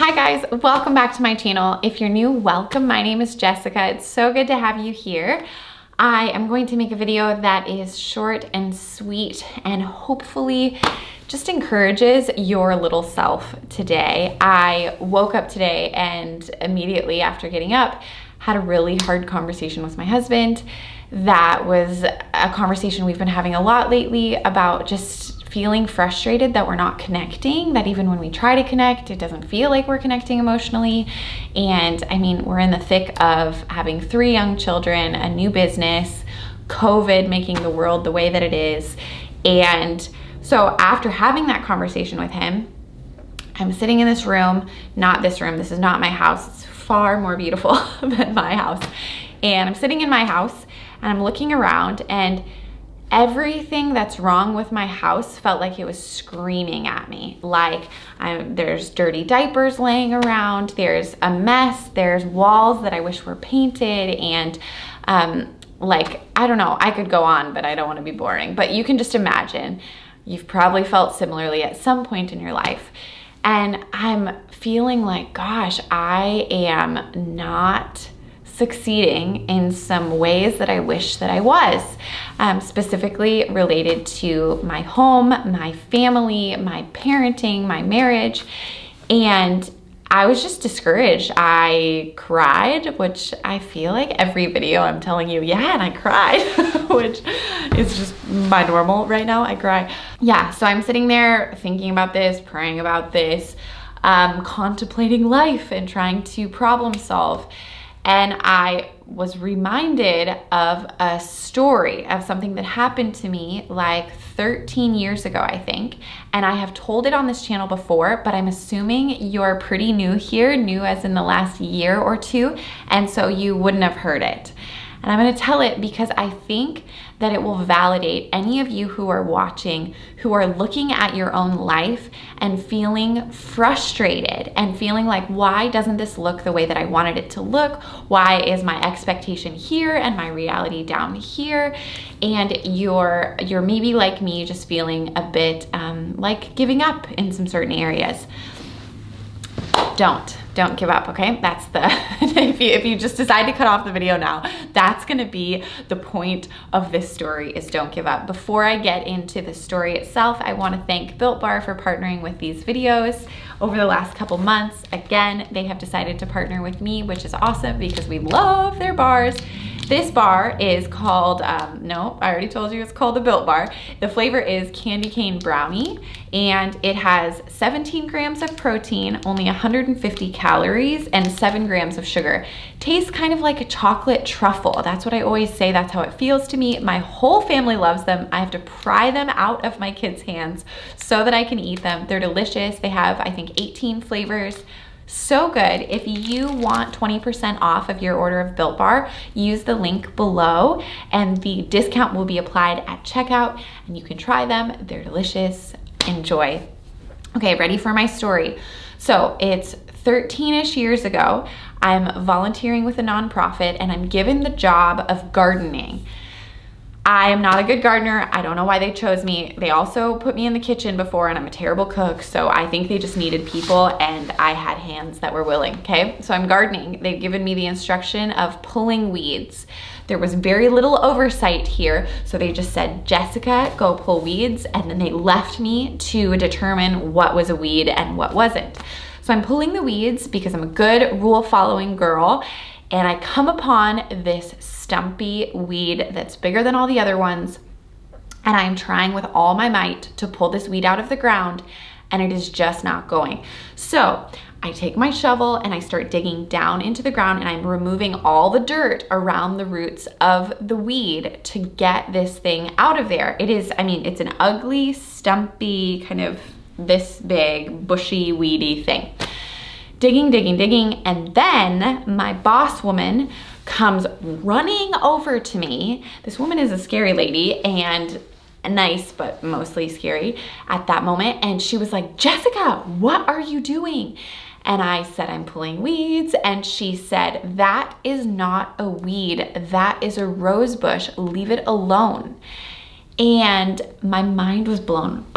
Hi guys, welcome back to my channel. If you're new, welcome. My name is Jessica. It's so good to have you here. I am going to make a video that is short and sweet and hopefully just encourages your little self today. I woke up today and immediately after getting up, had a really hard conversation with my husband. That was a conversation we've been having a lot lately about just feeling frustrated that we're not connecting, that even when we try to connect, it doesn't feel like we're connecting emotionally. And I mean, we're in the thick of having 3 young children, a new business, COVID making the world the way that it is. And so after having that conversation with him, I'm sitting in this room, not this room, this is not my house, it's far more beautiful than my house. And I'm sitting in my house and I'm looking around and everything that's wrong with my house felt like it was screaming at me. Like there's dirty diapers laying around, there's a mess, there's walls that I wish were painted, and like, I don't know, I could go on, but I don't want to be boring. But you can just imagine, you've probably felt similarly at some point in your life. And I'm feeling like, gosh, I am not succeeding in some ways that I wish that I was, specifically related to my home, my family, my parenting, my marriage. And I was just discouraged. I cried, which I feel like every video I'm telling you, yeah, and I cried, which is just my normal right now. I cry. Yeah, so I'm sitting there thinking about this, praying about this, contemplating life and trying to problem solve. And I was reminded of a story of something that happened to me like 13 years ago, I think. And I have told it on this channel before, but I'm assuming you're pretty new here, new as in the last year or 2, and so you wouldn't have heard it. And I'm gonna tell it because I think that it will validate any of you who are watching, who are looking at your own life and feeling frustrated and feeling like, why doesn't this look the way that I wanted it to look? Why is my expectation here and my reality down here? And you're maybe like me, just feeling a bit like giving up in some certain areas. Don't give up, okay? That's the, if you just decide to cut off the video now, that's gonna be the point of this story, is don't give up. Before I get into the story itself, I wanna thank Built Bar for partnering with these videos over the last couple months. Again, they have decided to partner with me, which is awesome because we love their bars. This bar is called, no, I already told you it's called the Built Bar. The flavor is Candy Cane Brownie, and it has 17 grams of protein, only 150 calories, and 7 grams of sugar. Tastes kind of like a chocolate truffle. That's what I always say, that's how it feels to me. My whole family loves them. I have to pry them out of my kids' hands so that I can eat them. They're delicious. They have, I think, 18 flavors. So good. If you want 20% off of your order of Built Bar, use the link below and the discount will be applied at checkout and you can try them. They're delicious. Enjoy. Okay, ready for my story. So it's 13-ish years ago. I'm volunteering with a nonprofit and I'm given the job of gardening. I am not a good gardener. I don't know why they chose me. They also put me in the kitchen before and I'm a terrible cook. So I think they just needed people and I had hands that were willing, okay? So I'm gardening. They've given me the instruction of pulling weeds. There was very little oversight here. So they just said, Jessica, go pull weeds. And then they left me to determine what was a weed and what wasn't. So I'm pulling the weeds because I'm a good rule following girl. And I come upon this stumpy weed that's bigger than all the other ones. And I'm trying with all my might to pull this weed out of the ground and it is just not going. So I take my shovel and I start digging down into the ground and I'm removing all the dirt around the roots of the weed to get this thing out of there. It is, I mean, it's an ugly, stumpy, kind of this big, bushy, weedy thing. Digging, digging, digging, and then my boss woman comes running over to me. This woman is a scary lady and nice, but mostly scary at that moment. And she was like, Jessica, what are you doing? And I said, I'm pulling weeds. And she said, that is not a weed. That is a rose bush. Leave it alone. And my mind was blown.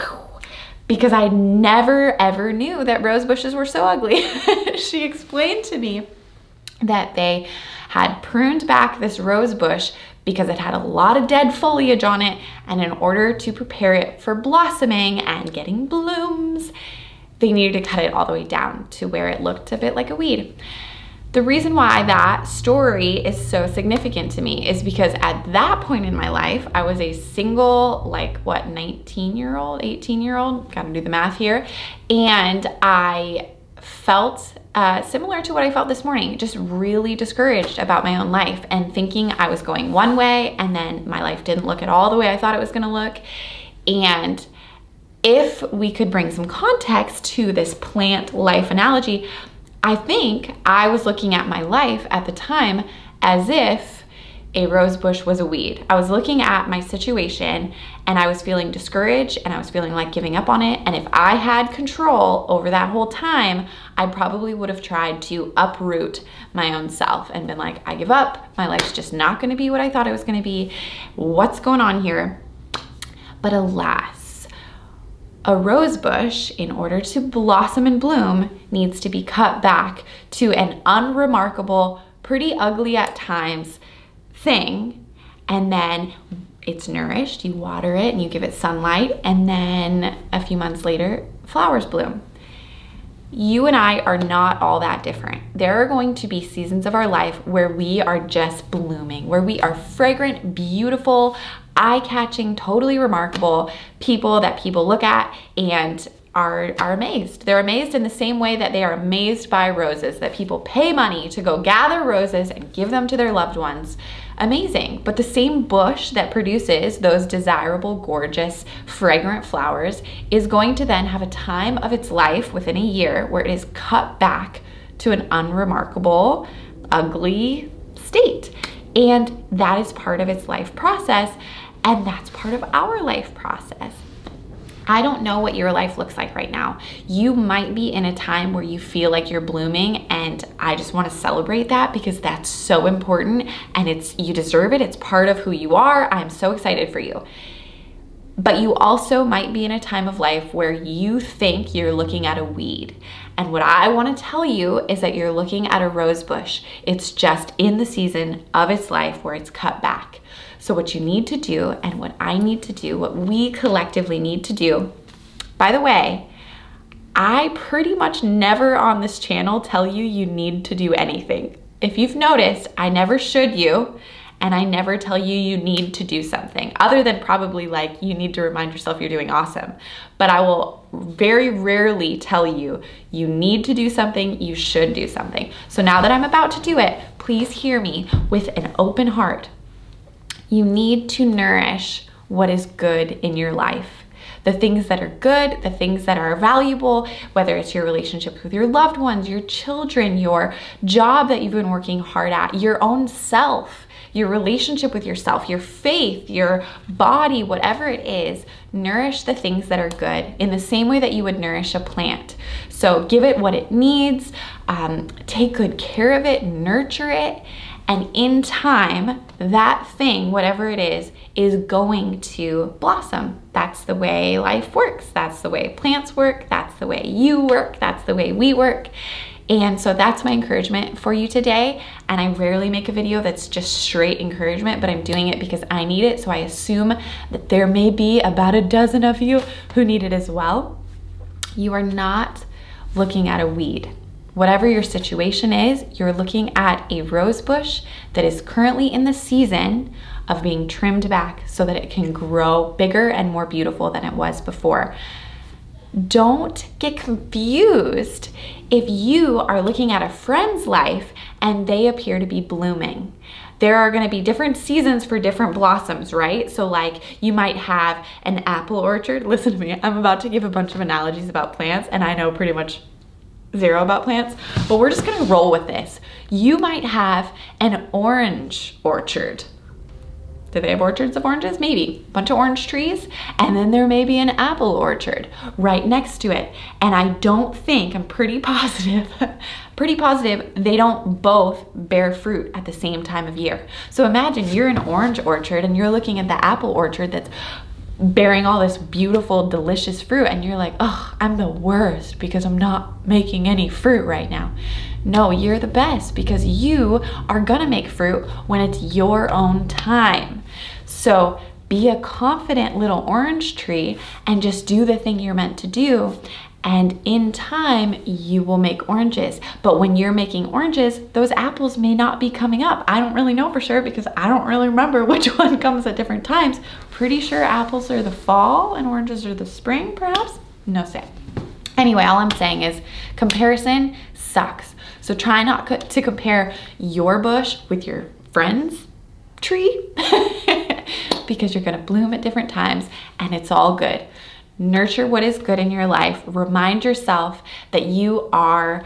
because I never ever knew that rose bushes were so ugly. She explained to me that they had pruned back this rose bush because it had a lot of dead foliage on it, and in order to prepare it for blossoming and getting blooms, they needed to cut it all the way down to where it looked a bit like a weed. The reason why that story is so significant to me is because at that point in my life, I was a single, 19-year-old, 18-year-old, gotta do the math here, and I felt similar to what I felt this morning, just really discouraged about my own life and thinking I was going one way, and then my life didn't look at all the way I thought it was gonna look. And if we could bring some context to this plant life analogy, I think I was looking at my life at the time as if a rose bush was a weed. I was looking at my situation and I was feeling discouraged and I was feeling like giving up on it. And if I had control over that whole time, I probably would have tried to uproot my own self and been like, I give up. My life's just not gonna be what I thought it was gonna be. What's going on here? But alas, a rose bush, in order to blossom and bloom, needs to be cut back to an unremarkable, pretty ugly at times thing, and then it's nourished, you water it and you give it sunlight, and then a few months later, flowers bloom. You and I are not all that different. There are going to be seasons of our life where we are just blooming, where we are fragrant, beautiful, eye-catching, totally remarkable people that people look at and are amazed. They're amazed in the same way that they are amazed by roses, that people pay money to go gather roses and give them to their loved ones. Amazing. But the same bush that produces those desirable, gorgeous, fragrant flowers is going to then have a time of its life within a year where it is cut back to an unremarkable, ugly state. And that is part of its life process, and that's part of our life process. I don't know what your life looks like right now. You might be in a time where you feel like you're blooming, and I just want to celebrate that because that's so important and you deserve it. It's part of who you are. I'm so excited for you. But you also might be in a time of life where you think you're looking at a weed. And what I want to tell you is that you're looking at a rose bush. It's just in the season of its life where it's cut back. So what you need to do, and what I need to do, what we collectively need to do, by the way, I pretty much never on this channel tell you you need to do anything. If you've noticed, I never should you, and I never tell you you need to do something, other than probably like you need to remind yourself you're doing awesome. But I will very rarely tell you you need to do something, you should do something. So now that I'm about to do it, please hear me with an open heart. You need to nourish what is good in your life. The things that are good, the things that are valuable, whether it's your relationship with your loved ones, your children, your job that you've been working hard at, your own self, your relationship with yourself, your faith, your body, whatever it is, nourish the things that are good in the same way that you would nourish a plant. So give it what it needs, take good care of it, nurture it, and in time, that thing, whatever it is going to blossom. That's the way life works. That's the way plants work. That's the way you work. That's the way we work. And so that's my encouragement for you today. And I rarely make a video that's just straight encouragement, but I'm doing it because I need it. So I assume that there may be about a dozen of you who need it as well. You are not looking at a weed. Whatever your situation is, you're looking at a rose bush that is currently in the season of being trimmed back so that it can grow bigger and more beautiful than it was before. Don't get confused if you are looking at a friend's life and they appear to be blooming. There are gonna be different seasons for different blossoms, right? So like you might have an apple orchard. Listen to me, I'm about to give a bunch of analogies about plants and I know pretty much zero about plants, but we're just gonna roll with this. You might have an orange orchard. Do they have orchards of oranges? Maybe. A bunch of orange trees, and then there may be an apple orchard right next to it. And I don't think, I'm pretty positive, they don't both bear fruit at the same time of year. So imagine you're an orange orchard and you're looking at the apple orchard that's bearing all this beautiful, delicious fruit, and you're like, oh, I'm the worst because I'm not making any fruit right now. No, you're the best because you are gonna make fruit when it's your own time. So be a confident little orange tree and just do the thing you're meant to do. And in time, you will make oranges. But when you're making oranges, those apples may not be coming up. I don't really know for sure because I don't really remember which one comes at different times. Pretty sure apples are the fall and oranges are the spring, perhaps? No say. Anyway, all I'm saying is comparison sucks. So try not to compare your bush with your friend's tree because you're gonna bloom at different times and it's all good. Nurture what is good in your life. Remind yourself that you are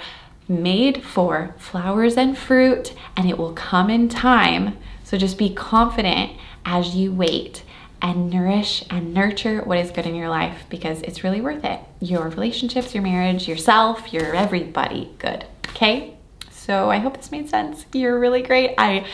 made for flowers and fruit and it will come in time. So just be confident as you wait and nourish and nurture what is good in your life because it's really worth it. Your relationships, your marriage, yourself, your everybody good, okay? So I hope this made sense. You're really great. I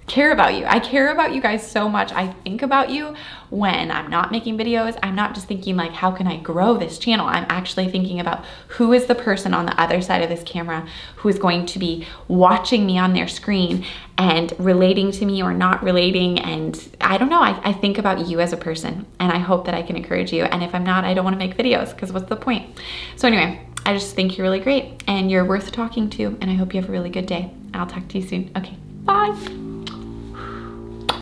care about you. I care about you guys so much. I think about you when I'm not making videos. I'm not just thinking like, how can I grow this channel? I'm actually thinking about who is the person on the other side of this camera who is going to be watching me on their screen and relating to me or not relating. And I don't know, I think about you as a person and I hope that I can encourage you. And if I'm not, I don't want to make videos because what's the point? So anyway, I just think you're really great and you're worth talking to and I hope you have a really good day. I'll talk to you soon. Okay, bye.